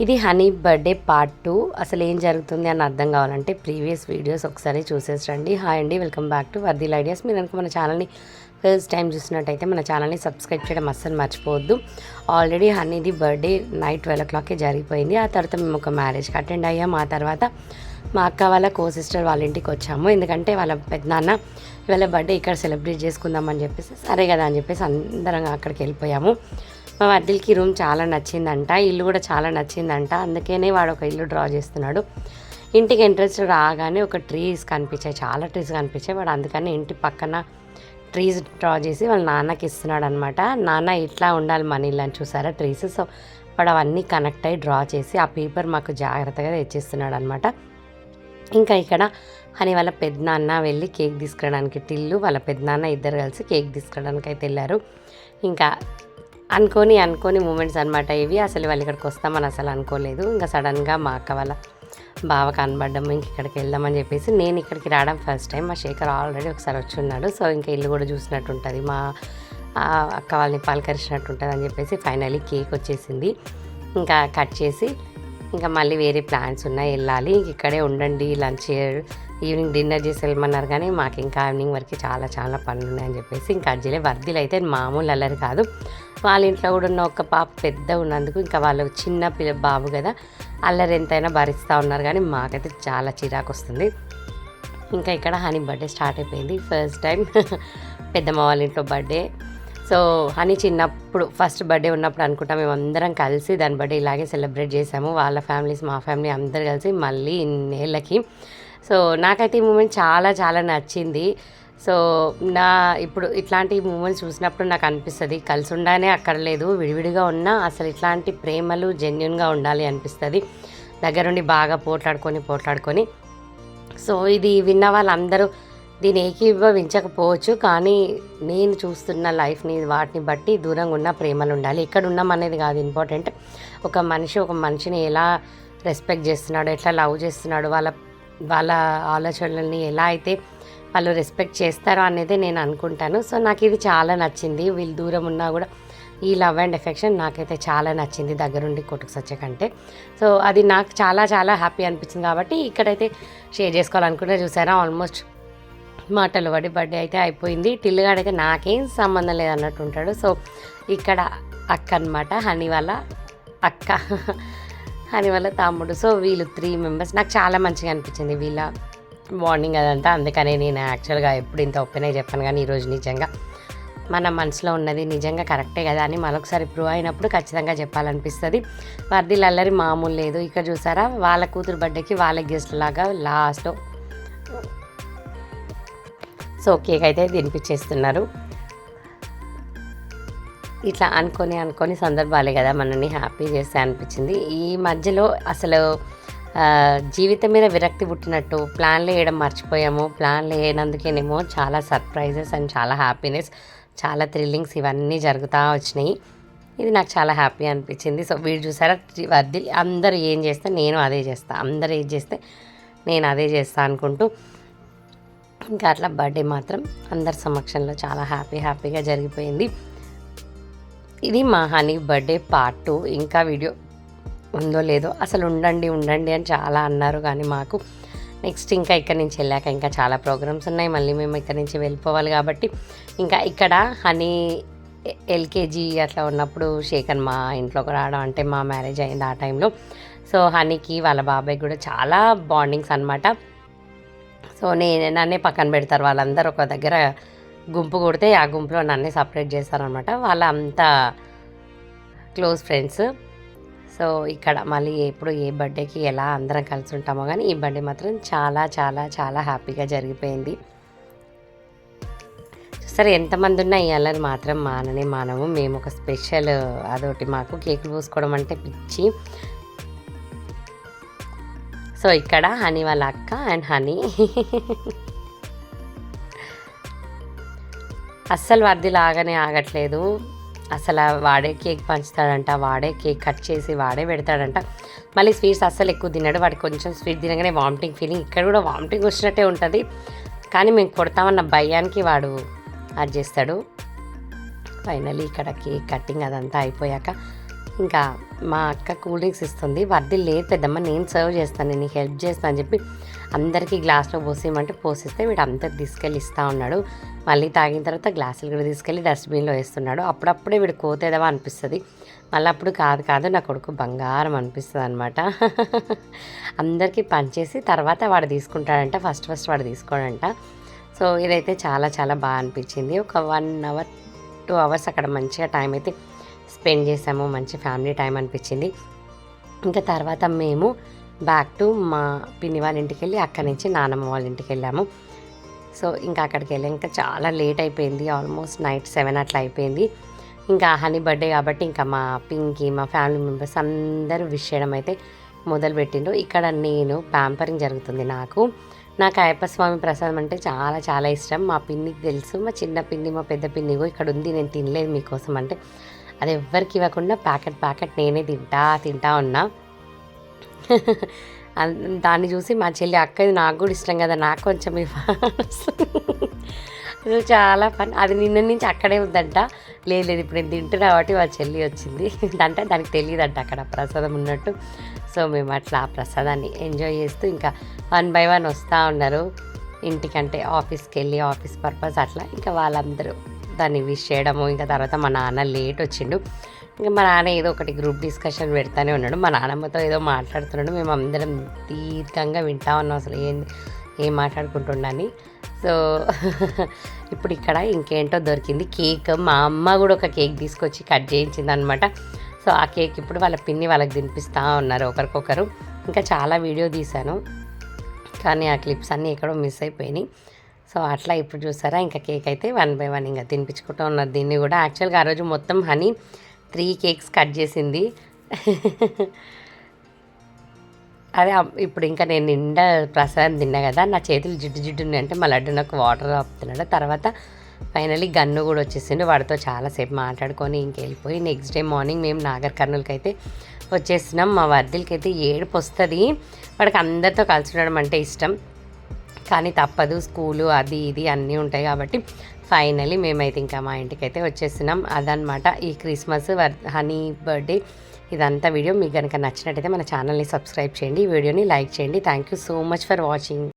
ఇది honey birthday part 2. అసలు ఏం జరుగుతుంది అని అర్థం కావాలంటే ప్రీవియస్ వీడియోస్ ఒకసారి చూసేసి రండి. హాయ్ అండి, వెల్కమ్ బ్యాక్ టు వర్దిల్ ఐడియాస్. మీరు కనుక మన ఛానల్ని ఫస్ట్ టైం చూసినట్టయితే మన ఛానల్ని సబ్స్క్రైబ్ చేయడం అస్సలు మర్చిపోవద్దు. ఆల్రెడీ హనీది బర్త్డే నైట్ 12 o'clockకే జరిగిపోయింది. ఆ తర్వాత మేము ఒక మ్యారేజ్కి అటెండ్ అయ్యాము. ఆ తర్వాత మా అక్క వాళ్ళ సిస్టర్ వాళ్ళ ఇంటికి వచ్చాము. ఎందుకంటే వాళ్ళ పెద్దనాన్న ఇవాళ బర్త్డే ఇక్కడ సెలబ్రేట్ చేసుకుందామని చెప్పేసి సరే కదా అని చెప్పేసి అందరం అక్కడికి వెళ్ళిపోయాము. మా వర్దిల్కి రూమ్ చాలా నచ్చిందంట, ఇల్లు కూడా చాలా నచ్చిందంట. అందుకనే వాడు ఒక ఇల్లు డ్రా చేస్తున్నాడు. ఇంటికి ఎంట్రెన్స్ రాగానే ఒక ట్రీస్ కనిపించాయి, చాలా ట్రీస్ కనిపించాయి. వాడు అందుకని ఇంటి పక్కన ట్రీస్ డ్రా చేసి వాళ్ళ నాన్నకి ఇస్తున్నాడు అనమాట. నాన్న ఇట్లా ఉండాలి మన ఇల్లు అని చూసారా ట్రీస్. సో వాడు అవన్నీ కనెక్ట్ అయ్యి డ్రా చేసి ఆ పేపర్ మాకు జాగ్రత్తగా తెచ్చిస్తున్నాడు అనమాట. ఇంకా ఇక్కడ హనీ వాళ్ళ పెద్దనాన్న వెళ్ళి కేక్ తీసుకురావడానికి, టిల్లు వాళ్ళ పెద్దనాన్న ఇద్దరు కలిసి కేక్ తీసుకురావడానికి అయితే వెళ్ళారు. ఇంకా అనుకోని మూమెంట్స్ అనమాట ఇవి. అసలు వాళ్ళు ఇక్కడికి వస్తామని అసలు అనుకోలేదు. ఇంకా సడన్గా మా అక్క వాళ్ళ బావ కనబడ్డం, ఇంక ఇక్కడికి వెళ్దామని చెప్పేసి నేను ఇక్కడికి రావడం ఫస్ట్ టైం. మా శేఖర్ ఆల్రెడీ ఒకసారి వచ్చి ఉన్నాడు. సో ఇంకా ఇల్లు కూడా చూసినట్టు ఉంటుంది, మా అక్క వాళ్ళని పలకరించినట్టు ఉంటుంది అని చెప్పేసి ఫైనలీ కేక్ వచ్చేసింది. ఇంకా కట్ చేసి ఇంకా మళ్ళీ వేరే ప్లాన్స్ ఉన్నాయి, వెళ్ళాలి. ఇంక ఇక్కడే ఉండండి, లంచ్ ఈవినింగ్ డిన్నర్ చేసి వెళ్ళమన్నారు. కానీ మాకు ఇంకా ఈవినింగ్ వరకు చాలా పనులు ఉన్నాయని చెప్పేసి ఇంకా అజ్జలే. వర్దిలు అయితే మామూలు అల్లరి కాదు. వాళ్ళ ఇంట్లో కూడా ఉన్న ఒక పాప పెద్ద ఉన్నందుకు ఇంకా వాళ్ళు చిన్న బాబు కదా, అల్లరి ఎంతైనా భరిస్తూ ఉన్నారు. కానీ మాకైతే చాలా చిరాకు వస్తుంది. ఇంకా ఇక్కడ హనీ బర్త్డే స్టార్ట్ అయిపోయింది. ఫస్ట్ టైం పెద్దమ్మ వాళ్ళ ఇంట్లో బర్త్డే. సో హనీ చిన్నప్పుడు ఫస్ట్ బర్త్డే ఉన్నప్పుడు అనుకుంటా మేము అందరం కలిసి దాని బర్త్డే ఇలాగే సెలబ్రేట్ చేసాము. వాళ్ళ ఫ్యామిలీస్ మా ఫ్యామిలీ అందరు కలిసి మళ్ళీ ఇన్నేళ్ళకి. సో నాకైతే ఈ మూమెంట్ చాలా నచ్చింది. సో ఇప్పుడు ఇట్లాంటి మూమెంట్స్ చూసినప్పుడు నాకు అనిపిస్తుంది కలిసి ఉండానే అక్కర్లేదు, విడివిడిగా ఉన్నా అసలు ఇట్లాంటి ప్రేమలు జెన్యున్గా ఉండాలి అనిపిస్తుంది. దగ్గరుండి బాగా పోట్లాడుకొని. సో ఇది విన్న వాళ్ళందరూ దీన్ని ఏకీభవించకపోవచ్చు, కానీ నేను చూస్తున్న లైఫ్ని వాటిని బట్టి దూరంగా ఉన్న ప్రేమలు ఉండాలి. ఎక్కడ ఉన్నాం అనేది కాదు ఇంపార్టెంట్. ఒక మనిషిని ఎలా రెస్పెక్ట్ చేస్తున్నాడు, ఎట్లా లవ్ చేస్తున్నాడు, వాళ్ళ ఆలోచనల్ని ఎలా అయితే వాళ్ళు రెస్పెక్ట్ చేస్తారో అనేది నేను అనుకుంటాను. సో నాకు ఇది చాలా నచ్చింది. వీళ్ళు దూరం ఉన్నా కూడా ఈ లవ్ అండ్ ఎఫెక్షన్ నాకైతే చాలా నచ్చింది, దగ్గరుండి కొట్టుకు సచ్చే కంటే. సో అది నాకు చాలా హ్యాపీ అనిపించింది. కాబట్టి ఇక్కడైతే షేర్ చేసుకోవాలనుకుంటే చూసారా, ఆల్మోస్ట్ మాటలు పడి బర్త్డే అయితే అయిపోయింది. టిల్లుగాడైతే నాకేం సంబంధం లేదన్నట్టు ఉంటాడు. సో ఇక్కడ అక్క అనమాట, హనీ వాళ్ళ అక్క, హనీ వాళ్ళ తమ్ముడు. సో వీళ్ళు 3 members. నాకు చాలా మంచిగా అనిపించింది వీళ్ళ బాండింగ్ అదంతా. అందుకనే నేను యాక్చువల్గా ఎప్పుడు ఇంత ఓపెన్గా చెప్పాను. కానీ ఈరోజు నిజంగా మన మనసులో ఉన్నది నిజంగా కరెక్టే కదా అని మరొకసారి ప్రూవ్ అయినప్పుడు ఖచ్చితంగా చెప్పాలనిపిస్తుంది. వర్దిల్ అల్లరి మామూలు లేదు. ఇక్కడ చూసారా, వాళ్ళ కూతురు బర్త్డేకి వాళ్ళ గెస్ట్ లాగా లాస్ట్లో సో కేక్ అయితే తినిపించేస్తున్నారు. ఇట్లా అనుకొని సందర్భాలే కదా మనల్ని హ్యాపీ చేస్తే అనిపించింది. ఈ మధ్యలో అసలు జీవితం మీద విరక్తి పుట్టినట్టు ప్లాన్లు వేయడం మర్చిపోయాము. ప్లాన్లు వేయనందుకేనేమో చాలా సర్ప్రైజెస్ అండ్ చాలా హ్యాపీనెస్, చాలా థ్రిల్లింగ్స్ ఇవన్నీ జరుగుతూ వచ్చినాయి. ఇది నాకు చాలా హ్యాపీ అనిపించింది. సో వీడు చూసారా, వర్దిల్ అందరూ ఏం చేస్తే నేను అదే చేస్తా, అందరూ ఏం చేస్తే నేను అదే చేస్తా అనుకుంటూ ఇంకా అట్లా బర్త్డే మాత్రం అందరి సమక్షంలో చాలా హ్యాపీగా జరిగిపోయింది. ఇది మా హనీ బర్త్డే పార్ట్ 2. ఇంకా వీడియో ఉందో లేదో, అసలు ఉండండి అని చాలా అన్నారు. కానీ మాకు నెక్స్ట్ ఇంకా ఇక్కడి నుంచి వెళ్ళాక ఇంకా చాలా ప్రోగ్రామ్స్ ఉన్నాయి. మళ్ళీ మేము ఇక్కడి నుంచి వెళ్ళిపోవాలి. కాబట్టి ఇంకా ఇక్కడ హనీ LKG అట్లా ఉన్నప్పుడు శేఖర్ మా ఇంట్లోకి రావడం, అంటే మా మ్యారేజ్ అయింది ఆ టైంలో. సో హనీకి వాళ్ళ బాబాయ్ కూడా చాలా బాండింగ్స్ అనమాట. సో నన్నే పక్కన పెడతారు వాళ్ళందరూ, ఒక దగ్గర గుంపు కొడితే ఆ గుంపులో నన్నే సపరేట్ చేస్తారనమాట. వాళ్ళ అంతా క్లోజ్ ఫ్రెండ్స్. సో ఇక్కడ మళ్ళీ ఎప్పుడు ఏ బర్త్డేకి ఎలా అందరం కలిసి ఉంటామో, కానీ ఈ బర్త్డే మాత్రం చాలా హ్యాపీగా జరిగిపోయింది. సరే ఎంతమంది ఉన్నా ఈ అల్లరి మాత్రం మానము. మేము ఒక స్పెషల్ అదొకటి, మాకు కేకులు పూసుకోవడం అంటే పిచ్చి. సో ఇక్కడ హనీ వాళ్ళ అక్క అండ్ హనీ అస్సలు వర్దిలాగానే ఆగట్లేదు. అసలు వాడే కేక్ పంచుతాడంట, వాడే కేక్ కట్ చేసి వాడే పెడతాడంట. మళ్ళీ స్వీట్స్ అస్సలు ఎక్కువ తిన్నాడు. వాడికి కొంచెం స్వీట్ తినగానే వామిటింగ్ ఫీలింగ్, ఇక్కడ కూడా వామిటింగ్ వచ్చినట్టే ఉంటుంది. కానీ మేము కొడతామన్న భయానికి వాడు అది చేస్తాడు. ఫైనలీ ఇక్కడ కేక్ కటింగ్ అదంతా అయిపోయాక ఇంకా మా అక్క కూల్ డ్రింక్స్ ఇస్తుంది. వర్ది లేదు పెద్దమ్మ, నేను సర్వ్ చేస్తాను, నీకు హెల్ప్ చేస్తాను అని చెప్పి అందరికీ గ్లాస్లో పోసేయమంటే పోసిస్తే వీడు అందరికి తీసుకెళ్ళి ఇస్తూ ఉన్నాడు. మళ్ళీ తాగిన తర్వాత గ్లాసులు కూడా తీసుకెళ్ళి డస్ట్బిన్లో వేస్తున్నాడు. అప్పుడప్పుడే వీడు కోతేదవా అనిపిస్తుంది, మళ్ళీ అప్పుడు కాదు నా కొడుకు బంగారం అనిపిస్తుంది అనమాట. అందరికీ పనిచేసి తర్వాత వాడు తీసుకుంటాడంట, ఫస్ట్ వాడు తీసుకోడంట. సో ఇదైతే చాలా చాలా బాగా అనిపించింది. ఒక 1 అవర్ 2 అవర్స్ అక్కడ మంచిగా టైం అయితే స్పెండ్ చేసాము, మంచి ఫ్యామిలీ టైం అనిపించింది. ఇంకా తర్వాత మేము బ్యాక్ టు మా పిన్ని వాళ్ళ ఇంటికి వెళ్ళి అక్కడి నుంచి నానమ్మ వాళ్ళ ఇంటికి వెళ్ళాము. సో ఇంకా అక్కడికి వెళ్ళి ఇంకా చాలా లేట్ అయిపోయింది, ఆల్మోస్ట్ నైట్ 7 అట్లా అయిపోయింది. ఇంకా హనీ బర్త్డే కాబట్టి ఇంకా మా పింకీ మా ఫ్యామిలీ మెంబర్స్ అందరూ విష్ చేయడం అయితే మొదలుపెట్టిండ్రు. ఇక్కడ నేను ప్యాంపరింగ్ జరుగుతుంది. నాకు అయ్యప్ప స్వామి ప్రసాదం అంటే చాలా చాలా ఇష్టం. మా పిన్నికి తెలుసు, మా చిన్న పిన్ని మా పెద్ద పిన్నిగో ఇక్కడ ఉంది, నేను తినలేదు మీకోసం అంటే అది ఎవ్వరికి ఇవ్వకుండా ప్యాకెట్ నేనే తింటా ఉన్నా. దాన్ని చూసి మా చెల్లి అక్క ఇది నాకు కూడా ఇష్టం కదా, నాకు కొంచెం చాలా ఫన్. అది నిన్న నుంచి అక్కడే ఉందంట. లేదు ఇప్పుడు నేను తింటున్నా కాబట్టి మా చెల్లి వచ్చింది అంటే దానికి తెలియదంట అక్కడ ప్రసాదం ఉన్నట్టు. సో మేము అట్లా ఆ ప్రసాదాన్ని ఎంజాయ్ చేస్తూ ఇంకా 1 by 1 వస్తూ ఉన్నారు ఇంటికంటే, ఆఫీస్కి వెళ్ళి ఆఫీస్ పర్పస్ అట్లా. ఇంకా వాళ్ళందరూ దాన్ని విష్ చేయడము. ఇంకా తర్వాత మా నాన్న లేట్ వచ్చిండు. ఇంకా మా నాన్న ఏదో ఒకటి గ్రూప్ డిస్కషన్ పెడతానే ఉన్నాడు, మా నాన్నమ్మతో ఏదో మాట్లాడుతున్నాడు. మేము అందరం దీర్ఘంగా వింటా ఉన్నాం అసలు ఏం మాట్లాడుకుంటుండని. సో ఇప్పుడు ఇక్కడ ఇంకేంటో దొరికింది కేక్. మా అమ్మ కూడా ఒక కేక్ తీసుకొచ్చి కట్ చేయించింది అనమాట. సో ఆ కేక్ ఇప్పుడు వాళ్ళ పిన్ని వాళ్ళకి తినిపిస్తూ ఉన్నారు ఒకరికొకరు. ఇంకా చాలా వీడియో తీశాను కానీ ఆ క్లిప్స్ అన్నీ ఎక్కడో మిస్ అయిపోయినాయి. సో అట్లా ఇప్పుడు చూసారా ఇంకా కేక్ అయితే 1 by 1 ఇంకా తినిపించుకుంటూ ఉన్నారు దీన్ని కూడా. యాక్చువల్గా ఆ రోజు మొత్తం హనీ 3 కేక్స్ కట్ చేసింది. అదే ఇప్పుడు ఇంకా నేను నిండా ప్రసాదం తిన్నా కదా, నా చేతులు జిడ్డు ఉన్నాయి అంటే మా లడ్డు నాకు వాటర్ ఆపుతున్నాడు. తర్వాత ఫైనలీ గన్ను కూడా వచ్చేసిండు, వాడితో చాలాసేపు మాట్లాడుకొని ఇంకెళ్ళిపోయి నెక్స్ట్ డే మార్నింగ్ మేము నాగర్ కర్నూలుకి అయితే వచ్చేసినాం. మా వర్దిలకి అయితే ఏడుపు వస్తుంది, వాడికి అందరితో కలిసి ఉండడం అంటే ఇష్టం కానీ తప్పదు, స్కూలు అది ఇది అన్నీ ఉంటాయి కాబట్టి ఫైనలీ మేమైతే ఇంకా మా ఇంటికి అయితే వచ్చేసినాం. అదనమాట ఈ క్రిస్మస్ హనీ బర్త్డే ఇదంతా వీడియో. మీకు కనుక నచ్చినట్టయితే మన ఛానల్ని సబ్స్క్రైబ్ చేయండి, ఈ వీడియోని లైక్ చేయండి. Thank you so much for watching.